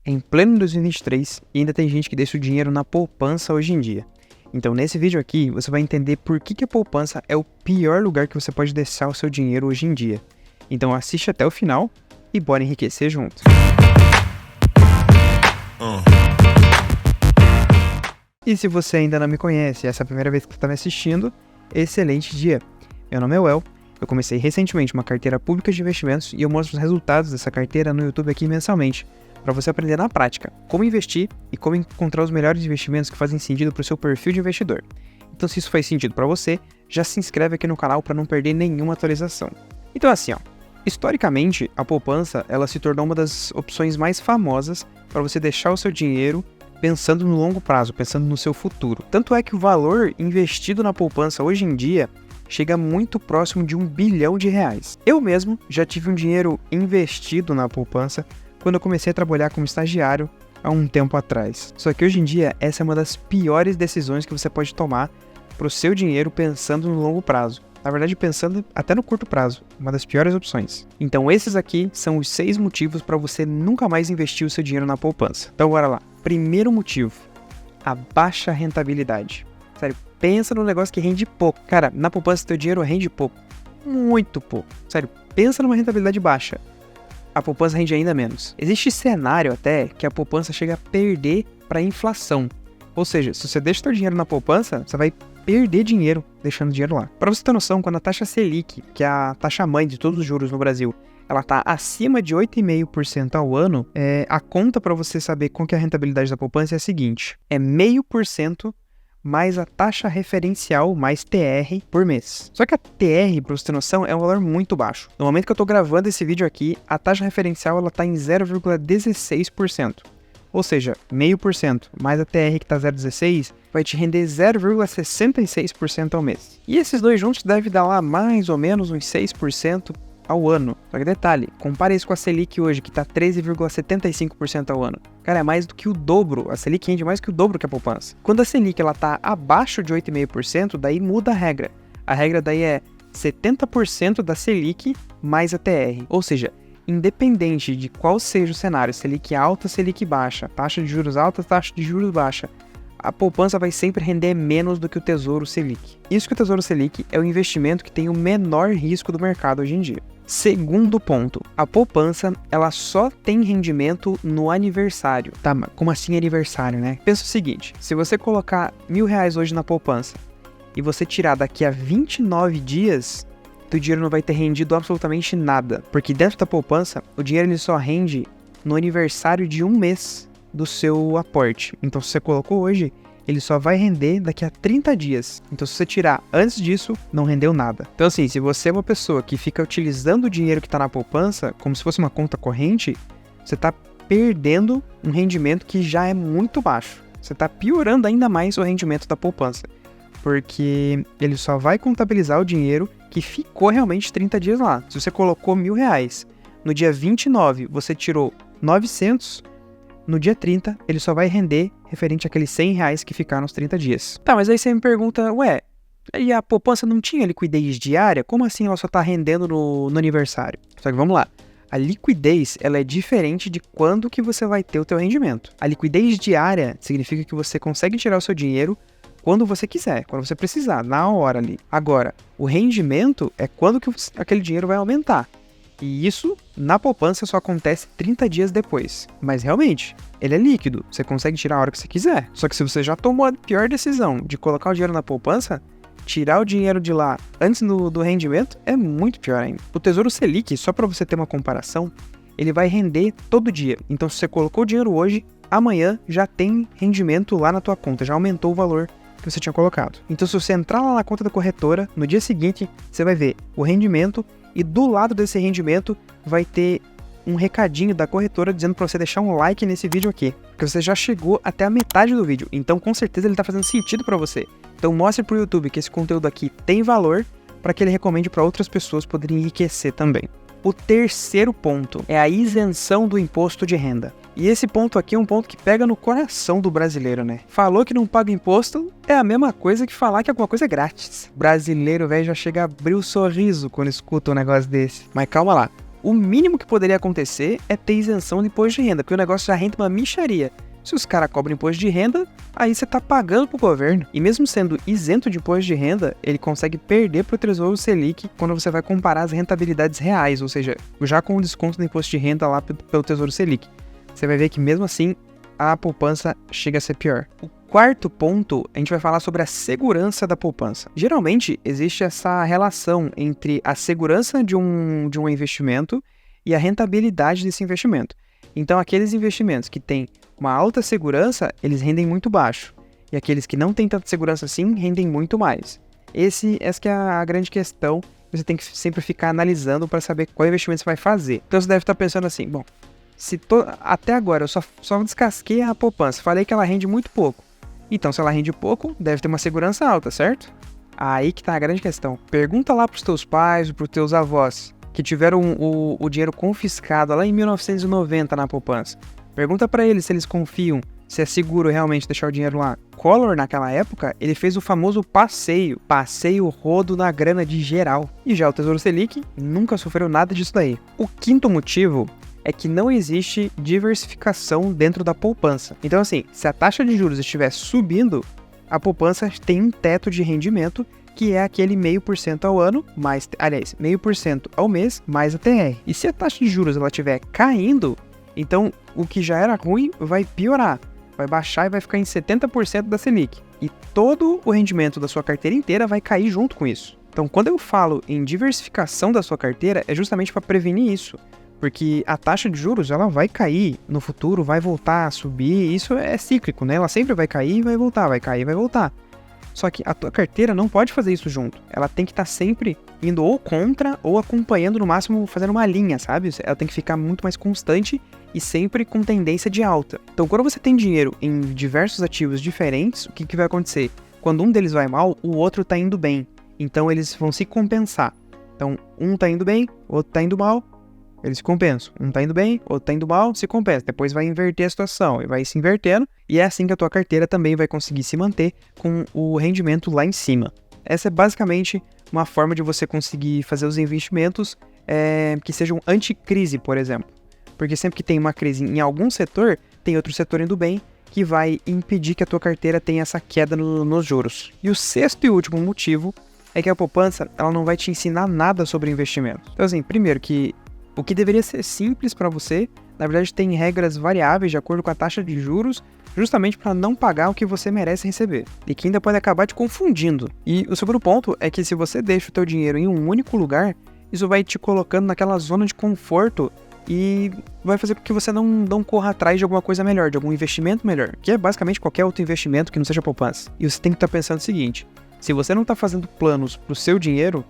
em pleno 2023 e ainda tem gente que deixa o dinheiro na poupança hoje em dia. Então nesse vídeo aqui você vai entender por que a poupança é o pior lugar que você pode deixar o seu dinheiro hoje em dia. Então assiste até o final e bora enriquecer junto. E se você ainda não me conhece e essa é a primeira vez que você está me assistindo, excelente dia! Meu nome é Well, eu comecei recentemente uma carteira pública de investimentos e eu mostro os resultados dessa carteira no YouTube aqui mensalmente, para você aprender na prática como investir e como encontrar os melhores investimentos que fazem sentido para o seu perfil de investidor. Então se isso faz sentido para você, já se inscreve aqui no canal para não perder nenhuma atualização. Então assim, historicamente a poupança ela se tornou uma das opções mais famosas para você deixar o seu dinheiro pensando no longo prazo, pensando no seu futuro. Tanto é que o valor investido na poupança hoje em dia chega muito próximo de R$1 bilhão. Eu mesmo já tive um dinheiro investido na poupança quando eu comecei a trabalhar como estagiário há um tempo atrás. Só que hoje em dia essa é uma das piores decisões que você pode tomar para o seu dinheiro pensando no longo prazo. Na verdade, pensando até no curto prazo, uma das piores opções. Então esses aqui são os 6 motivos para você nunca mais investir o seu dinheiro na poupança. Então bora lá. Primeiro motivo, a baixa rentabilidade. Sério, pensa num negócio que rende pouco. Cara, na poupança teu dinheiro rende pouco. Muito pouco. Sério, pensa numa rentabilidade baixa. A poupança rende ainda menos. Existe cenário até que a poupança chega a perder para a inflação. Ou seja, se você deixa teu dinheiro na poupança, você vai perder dinheiro deixando dinheiro lá. Para você ter noção, quando a taxa Selic, que é a taxa mãe de todos os juros no Brasil, ela está acima de 8,5% ao ano, a conta para você saber qual que é a rentabilidade da poupança é a seguinte, é 0,5% mais a taxa referencial, mais TR, por mês. Só que a TR, para você ter noção, é um valor muito baixo. No momento que eu estou gravando esse vídeo aqui, a taxa referencial está em 0,16%. Ou seja, 0,5% mais a TR que está 0,16% vai te render 0,66% ao mês. E esses dois juntos devem dar lá mais ou menos uns 6% ao ano. Só que detalhe, compare isso com a Selic hoje, que está 13,75% ao ano. Cara, é mais do que o dobro. A Selic rende mais que o dobro que a poupança. Quando a Selic está abaixo de 8,5%, daí muda a regra. A regra daí é 70% da Selic mais a TR. Ou seja, independente de qual seja o cenário, Selic alta, Selic baixa, taxa de juros alta, taxa de juros baixa, a poupança vai sempre render menos do que o Tesouro Selic. Isso que o Tesouro Selic é o investimento que tem o menor risco do mercado hoje em dia. Segundo ponto, a poupança ela só tem rendimento no aniversário. Tá, mas como assim aniversário, né? Pensa o seguinte, se você colocar R$1.000 hoje na poupança e você tirar daqui a 29 dias, o dinheiro não vai ter rendido absolutamente nada. Porque dentro da poupança, o dinheiro ele só rende no aniversário de um mês do seu aporte. Então se você colocou hoje, ele só vai render daqui a 30 dias. Então se você tirar antes disso, não rendeu nada. Então assim, se você é uma pessoa que fica utilizando o dinheiro que está na poupança como se fosse uma conta corrente, você está perdendo um rendimento que já é muito baixo. Você está piorando ainda mais o rendimento da poupança. Porque ele só vai contabilizar o dinheiro que ficou realmente 30 dias lá. Se você colocou R$1.000, no dia 29 você tirou 900, no dia 30 ele só vai render referente àqueles R$100 que ficaram nos 30 dias. Tá, mas aí você me pergunta, ué, e a poupança não tinha liquidez diária? Como assim ela só tá rendendo no aniversário? Só que vamos lá. A liquidez, ela é diferente de quando que você vai ter o teu rendimento. A liquidez diária significa que você consegue tirar o seu dinheiro quando você quiser, quando você precisar, na hora ali. Agora, o rendimento é quando que aquele dinheiro vai aumentar. E isso, na poupança, só acontece 30 dias depois. Mas realmente, ele é líquido, você consegue tirar a hora que você quiser. Só que se você já tomou a pior decisão de colocar o dinheiro na poupança, tirar o dinheiro de lá antes do rendimento é muito pior ainda. O Tesouro Selic, só para você ter uma comparação, ele vai render todo dia. Então se você colocou o dinheiro hoje, amanhã já tem rendimento lá na tua conta, já aumentou o valor que você tinha colocado. Então se você entrar lá na conta da corretora, no dia seguinte, você vai ver o rendimento e do lado desse rendimento vai ter um recadinho da corretora dizendo para você deixar um like nesse vídeo aqui, porque você já chegou até a metade do vídeo, então com certeza ele está fazendo sentido para você. Então mostre para o YouTube que esse conteúdo aqui tem valor para que ele recomende para outras pessoas poderem enriquecer também. O terceiro ponto é a isenção do imposto de renda. E esse ponto aqui é um ponto que pega no coração do brasileiro, né? Falou que não paga imposto é a mesma coisa que falar que alguma coisa é grátis. Brasileiro, velho, já chega a abrir o sorriso quando escuta um negócio desse. Mas calma lá. o mínimo que poderia acontecer é ter isenção de imposto de renda, porque o negócio já rende uma mixaria. Se os caras cobram imposto de renda, aí você tá pagando pro governo. E mesmo sendo isento de imposto de renda, ele consegue perder pro Tesouro Selic quando você vai comparar as rentabilidades reais, ou seja, já com o desconto do imposto de renda lá pelo Tesouro Selic. Você vai ver que mesmo assim, a poupança chega a ser pior. O quarto ponto, a gente vai falar sobre a segurança da poupança. Geralmente, existe essa relação entre a segurança de um investimento e a rentabilidade desse investimento. Então, aqueles investimentos que têm uma alta segurança, eles rendem muito baixo. E aqueles que não têm tanta segurança assim, rendem muito mais. Essa que é a grande questão. Você tem que sempre ficar analisando para saber qual investimento você vai fazer. Então, você deve estar pensando assim, bom, até agora eu só descasquei a poupança, falei que ela rende muito pouco. Então, se ela rende pouco, deve ter uma segurança alta, certo? Aí que tá a grande questão. Pergunta lá pros teus pais ou pros teus avós, que tiveram o dinheiro confiscado lá em 1990 na poupança. Pergunta pra eles se eles confiam, se é seguro realmente deixar o dinheiro lá. Collor, naquela época, ele fez o famoso passeio rodo na grana de geral. E já o Tesouro Selic nunca sofreu nada disso daí. O quinto motivo é que não existe diversificação dentro da poupança. Então assim, se a taxa de juros estiver subindo, a poupança tem um teto de rendimento que é aquele 0,5% ao ano, mais, aliás, 0,5% ao mês, mais a TR. E se a taxa de juros ela estiver caindo, então o que já era ruim vai piorar, vai baixar e vai ficar em 70% da Selic. E todo o rendimento da sua carteira inteira vai cair junto com isso. Então quando eu falo em diversificação da sua carteira, é justamente para prevenir isso. Porque a taxa de juros ela vai cair no futuro, vai voltar a subir, isso é cíclico, né? Ela sempre vai cair e vai voltar, vai cair e vai voltar. Só que a tua carteira não pode fazer isso junto. Ela tem que estar sempre indo ou contra ou acompanhando, no máximo fazendo uma linha, sabe? Ela tem que ficar muito mais constante e sempre com tendência de alta. Então quando você tem dinheiro em diversos ativos diferentes, o que vai acontecer? Quando um deles vai mal, o outro tá indo bem. Então eles vão se compensar. Então um tá indo bem, o outro tá indo mal, eles se compensam. Um tá indo bem, outro tá indo mal, se compensa. Depois vai inverter a situação e vai se invertendo. E é assim que a tua carteira também vai conseguir se manter com o rendimento lá em cima. Essa é basicamente uma forma de você conseguir fazer os investimentos que sejam anti-crise, por exemplo. Porque sempre que tem uma crise em algum setor, tem outro setor indo bem, que vai impedir que a tua carteira tenha essa queda nos juros. E o sexto e último motivo é que a poupança ela não vai te ensinar nada sobre investimento. Então assim, primeiro que o que deveria ser simples para você, na verdade tem regras variáveis de acordo com a taxa de juros, justamente para não pagar o que você merece receber, e que ainda pode acabar te confundindo. E o segundo ponto é que se você deixa o teu dinheiro em um único lugar, isso vai te colocando naquela zona de conforto e vai fazer com que você não corra atrás de alguma coisa melhor, de algum investimento melhor, que é basicamente qualquer outro investimento que não seja poupança. E você tem que estar pensando o seguinte, se você não está fazendo planos para o seu dinheiro,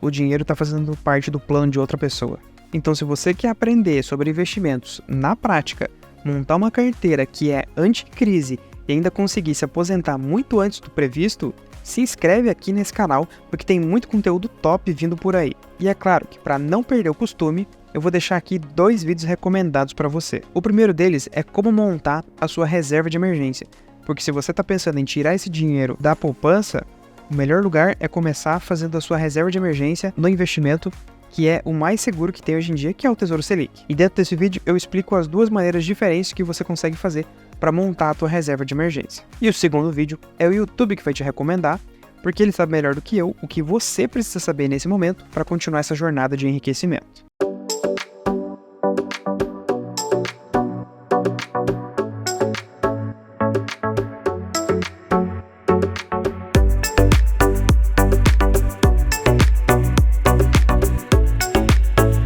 o dinheiro está fazendo parte do plano de outra pessoa. Então, se você quer aprender sobre investimentos na prática, montar uma carteira que é anti-crise e ainda conseguir se aposentar muito antes do previsto, se inscreve aqui nesse canal, porque tem muito conteúdo top vindo por aí. E é claro que para não perder o costume, eu vou deixar aqui 2 vídeos recomendados para você. O primeiro deles é como montar a sua reserva de emergência, porque se você está pensando em tirar esse dinheiro da poupança, o melhor lugar é começar fazendo a sua reserva de emergência no investimento que é o mais seguro que tem hoje em dia, que é o Tesouro Selic. E dentro desse vídeo eu explico as 2 maneiras diferentes que você consegue fazer para montar a tua reserva de emergência. E o segundo vídeo é o YouTube que vai te recomendar, porque ele sabe melhor do que eu o que você precisa saber nesse momento para continuar essa jornada de enriquecimento.